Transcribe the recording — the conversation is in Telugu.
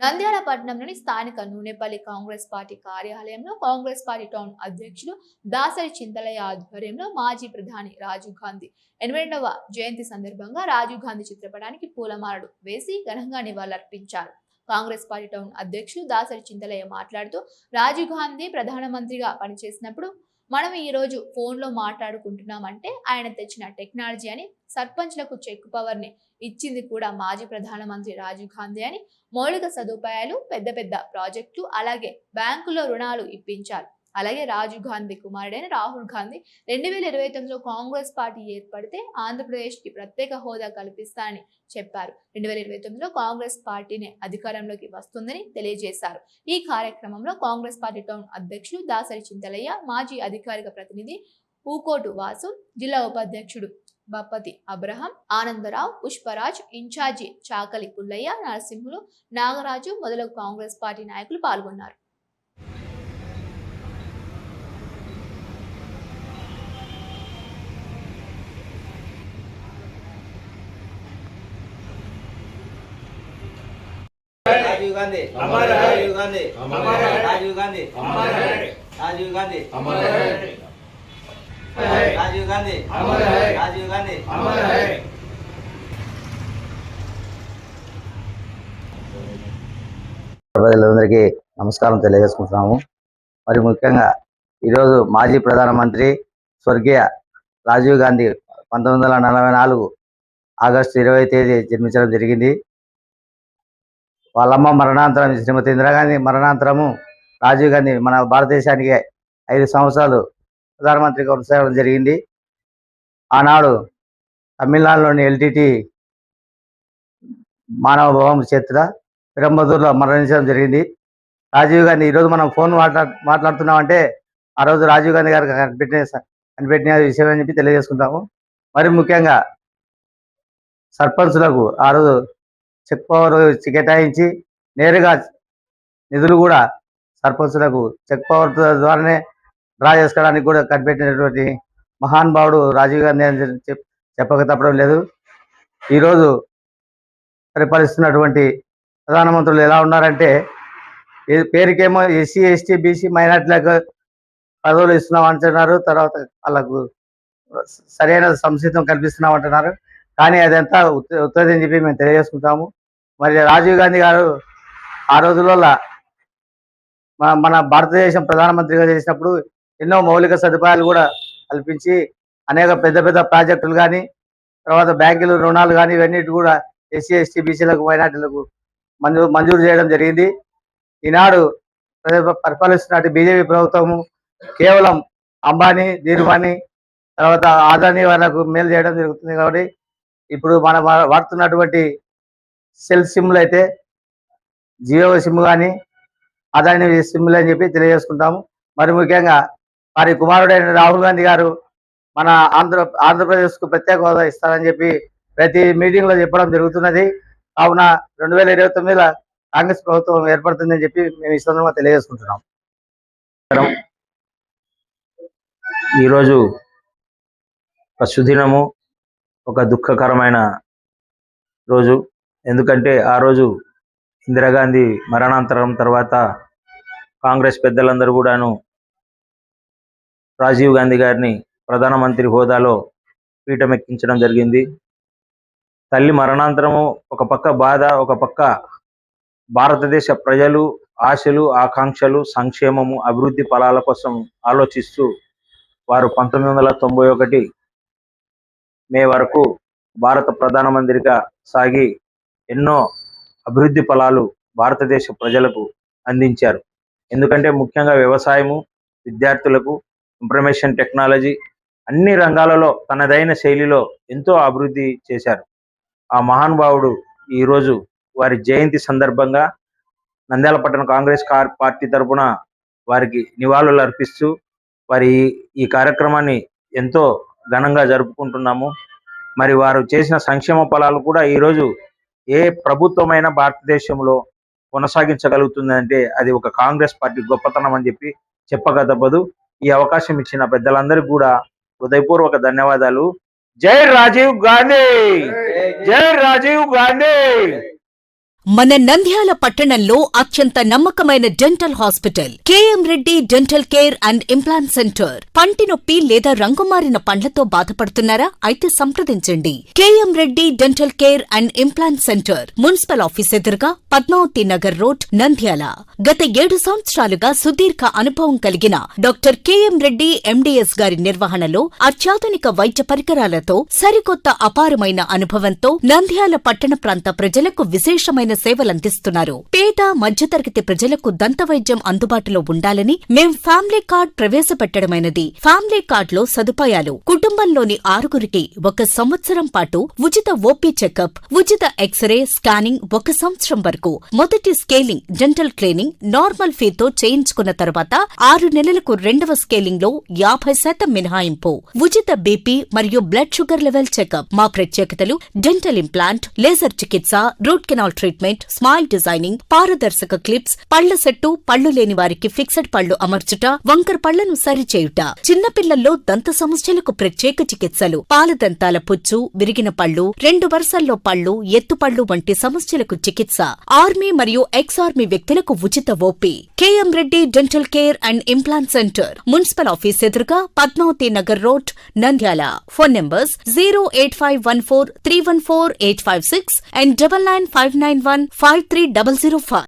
నంద్యాల పట్టణంలోని స్థానిక నూనెపల్లి కాంగ్రెస్ పార్టీ కార్యాలయంలో కాంగ్రెస్ పార్టీ టౌన్ అధ్యక్షులు దాసరి చింతలయ్య ఆధ్వర్యంలో మాజీ ప్రధాని రాజీవ్ గాంధీ 82వ జయంతి సందర్భంగా రాజీవ్ గాంధీ చిత్రపటానికి పూలమాలలు వేసి ఘనంగా నివాళులర్పించారు. కాంగ్రెస్ పార్టీ టౌన్ అధ్యక్షులు దాసరి చింతలయ్య మాట్లాడుతూ రాజీవ్ గాంధీ ప్రధానమంత్రిగా పనిచేసినప్పుడు మనం ఈ రోజు ఫోన్ లో మాట్లాడుకుంటున్నామంటే ఆయన తెచ్చిన టెక్నాలజీ అని, సర్పంచ్లకు చెక్ పవర్ ని ఇచ్చింది కూడా మాజీ ప్రధానమంత్రి రాజీవ్ గాంధీ అని, మౌలిక సదుపాయాలు, పెద్ద పెద్ద ప్రాజెక్టులు, అలాగే బ్యాంకులో రుణాలు ఇప్పించారు. అలాగే రాజీవ్ గాంధీ కుమారుడైన రాహుల్ గాంధీ 2029లో కాంగ్రెస్ పార్టీ ఏర్పడితే ఆంధ్రప్రదేశ్ కి ప్రత్యేక హోదా కల్పిస్తానని చెప్పారు. 2029లో కాంగ్రెస్ పార్టీనే అధికారంలోకి వస్తుందని తెలియజేశారు. ఈ కార్యక్రమంలో కాంగ్రెస్ పార్టీ టౌన్ అధ్యక్షులు దాసరి చింతలయ్య, మాజీ అధికారిక ప్రతినిధి ఊకోటు వాసు, జిల్లా ఉపాధ్యక్షుడు బప్పతి అబ్రహం, ఆనందరావు, పుష్పరాజ్, ఇన్ఛార్జి చాకలి పుల్లయ్య, నరసింహులు, నాగరాజు మొదలగు కాంగ్రెస్ పార్టీ నాయకులు పాల్గొన్నారు. राजीव गांधी अमर है। राजीव गांधी अमर है। राजीव गांधी अमर है। राजीव गांधी अमर है। राजीव गांधी अमर है। राजीव गांधी अमर है। ప్రజలందరికీ నమస్కారం తెలియజేసుకుంటున్నాము. మరి ముఖ్యంగా ఈరోజు మాజీ ప్రధానమంత్రి స్వర్గీయ రాజీవ్ గాంధీ 1944 ఆగస్టు 20వ తేదీ జన్మించడం జరిగింది. వాళ్ళమ్మ మరణాంతరం శ్రీమతి ఇందిరాగాంధీ మరణాంతరము రాజీవ్ గాంధీ మన భారతదేశానికి 5 సంవత్సరాలు ప్రధానమంత్రిగా కొనసాగడం జరిగింది. ఆనాడు తమిళనాడులోని ఎల్టీటీ మానవ భవం చేతుల పెరంబదూరులో మరణించడం జరిగింది. రాజీవ్ గాంధీ ఈరోజు మనం ఫోన్ మాట్లాడుతున్నామంటే ఆ రోజు రాజీవ్ గాంధీ గారికి కనిపెట్టిన విషయం అని చెప్పి తెలియజేసుకుంటాము. మరి ముఖ్యంగా సర్పంచులకు ఆ రోజు చెక్ పవర్ కేటాయించి నేరుగా నిధులు కూడా సర్పంచులకు చెక్ పవర్ ద్వారానే డ్రా చేసుకోవడానికి కూడా కనిపెట్టినటువంటి మహానుభావుడు రాజీవ్ గాంధీ అని చెప్పక తప్పడం లేదు. ఈరోజు పరిపాలిస్తున్నటువంటి ప్రధానమంత్రులు ఎలా ఉన్నారంటే పేరుకేమో ఎస్సీ, ఎస్టీ, బీసీ, మైనార్టీలకు పదవులు ఇస్తున్నాం అంటున్నారు, తర్వాత వాళ్ళకు సరైన సంసిద్ధం కల్పిస్తున్నాం అంటున్నారు. కానీ అదంతా ఉత్తది అని చెప్పి మేము తెలియజేసుకుంటాము. మరి రాజీవ్ గాంధీ గారు ఆ రోజులలో మన భారతదేశం ప్రధానమంత్రిగా చేసినప్పుడు ఎన్నో మౌలిక సదుపాయాలు కూడా కల్పించి అనేక పెద్ద పెద్ద ప్రాజెక్టులు కానీ, తర్వాత బ్యాంకులు రుణాలు కానీ ఇవన్నిటి కూడా ఎస్సీ, ఎస్టీ, బీసీలకు, మైనార్టీలకు మంజూరు చేయడం జరిగింది. ఈనాడు పరిపాలిస్తున్నట్టు బీజేపీ ప్రభుత్వము కేవలం అంబానీ, ధీరుభాని, తర్వాత ఆదాని వాళ్ళకు మేలు చేయడం జరుగుతుంది. కాబట్టి ఇప్పుడు మనం వాడుతున్నటువంటి సెల్ సిమ్లు అయితే జియో సిమ్ కానీ అదాని సిమ్లు అని చెప్పి తెలియజేసుకుంటాము. మరి ముఖ్యంగా వారి కుమారుడైన రాహుల్ గాంధీ గారు మన ఆంధ్రప్రదేశ్కు ప్రత్యేక హోదా ఇస్తారని చెప్పి ప్రతి మీటింగ్లో చెప్పడం జరుగుతున్నది. కావున 2029లో కాంగ్రెస్ ప్రభుత్వం ఏర్పడుతుందని చెప్పి మేము ఈ సందర్భంగా తెలియజేసుకుంటున్నాం. ఈరోజు ఒక సుదినము, ఒక దుఃఖకరమైన రోజు. ఎందుకంటే ఆ రోజు ఇందిరాగాంధీ మరణాంతరం తర్వాత కాంగ్రెస్ పెద్దలందరూ కూడాను రాజీవ్ గాంధీ గారిని ప్రధానమంత్రి హోదాలో పీఠమెక్కించడం జరిగింది. తల్లి మరణాంతరము ఒక పక్క బాధ, ఒక పక్క భారతదేశ ప్రజలు ఆశలు, ఆకాంక్షలు, సంక్షేమము, అభివృద్ధి ఫలాల కోసం ఆలోచిస్తూ వారు 1991 మే వరకు భారత ప్రధానమంత్రిగా సాగి ఎన్నో అభివృద్ధి ఫలాలు భారతదేశ ప్రజలకు అందించారు. ఎందుకంటే ముఖ్యంగా వ్యవసాయము, విద్యార్థులకు, ఇన్ఫర్మేషన్ టెక్నాలజీ అన్ని రంగాలలో తనదైన శైలిలో ఎంతో అభివృద్ధి చేశారు. ఆ మహానుభావుడు ఈరోజు వారి జయంతి సందర్భంగా నంద్యాల పట్టణ కాంగ్రెస్ పార్టీ తరఫున వారికి నివాళులు అర్పిస్తూ వారి ఈ కార్యక్రమాన్ని ఎంతో ఘనంగా జరుపుకుంటున్నాము. మరి వారు చేసిన సంక్షేమ ఫలాలు కూడా ఈరోజు ఏ ప్రభుత్వమైన భారతదేశంలో కొనసాగించగలుగుతుందంటే అది ఒక కాంగ్రెస్ పార్టీ గొప్పతనం అని చెప్పి చెప్పక తప్పదు. ఈ అవకాశం ఇచ్చిన పెద్దలందరికీ కూడా హృదయపూర్వక ధన్యవాదాలు. జై రాజీవ్ గాంధీ, జై రాజీవ్ గాంధీ. మన నంద్యాల పట్టణంలో అత్యంత నమ్మకమైన dental hospital KM Reddy dental care and implant centre. పంటి నొప్పి లేదా రంగుమారిన పండ్లతో బాధపడుతున్నారా? అయితే సంప్రదించండి. KM Reddy dental care and implant centre, municipal office ఎదురుగా, పద్మావతి నగర్ రోడ్, నంద్యాల. గత 7 సంవత్సరాలుగా సుదీర్ఘ అనుభవం కలిగిన డాక్టర్ కేఎం రెడ్డి ఎండీఎస్ గారి నిర్వహణలో అత్యాధునిక వైద్య పరికరాలతో సరికొత్త అపారమైన అనుభవంతో నంద్యాల పట్టణ ప్రాంత ప్రజలకు విశేషమైన సేవలందిస్తున్నారు. పేద మధ్యతరగతి ప్రజలకు దంత వైద్యం అందుబాటులో ఉండాలని మేం ఫ్యామిలీ కార్డ్ ప్రవేశపెట్టడమైనది. ఫ్యామిలీ కార్డ్ లో సదుపాయాలు: కుటుంబంలోని 6గురికి 1 సంవత్సరం పాటు ఉచిత ఓపీ చెకప్, ఉచిత ఎక్స్రే స్కానింగ్ 1 సంవత్సరం వరకు, మొదటి స్కేలింగ్ డెంటల్ క్లీనింగ్ నార్మల్ ఫీతో చేయించుకున్న తర్వాత 6 నెలలకు 2వ స్కేలింగ్ లో 50% మినహాయింపు, ఉచిత బీపీ మరియు బ్లడ్ షుగర్ లెవెల్ చెకప్. మా ప్రత్యేకతలు: డెంటల్ ఇంప్లాంట్, లేజర్ చికిత్స, root canal treatment, smile designing, పారదర్శక క్లిప్స్, పళ్ల సెట్టు, పళ్లు లేని వారికి ఫిక్సెడ్ పళ్లు అమర్చుట, వంకర పళ్లను సరిచేయుట, చిన్నపిల్లల్లో దంత సమస్యలకు ప్రత్యేక చికిత్సలు, పాలదంతాల పుచ్చు, విరిగిన పళ్లు, 2 వరుసల్లో పళ్లు, ఎత్తుపళ్లు వంటి సమస్యలకు చికిత్స, ఆర్మీ మరియు ఎక్స్ ఆర్మీ వ్యక్తులకు ఉచిత OP. KM Reddy dental care and implant centre, municipal office ఎదురుగా, Padmavati Nagar road, Nandyal. Phone numbers 08514314856 and 9959153005.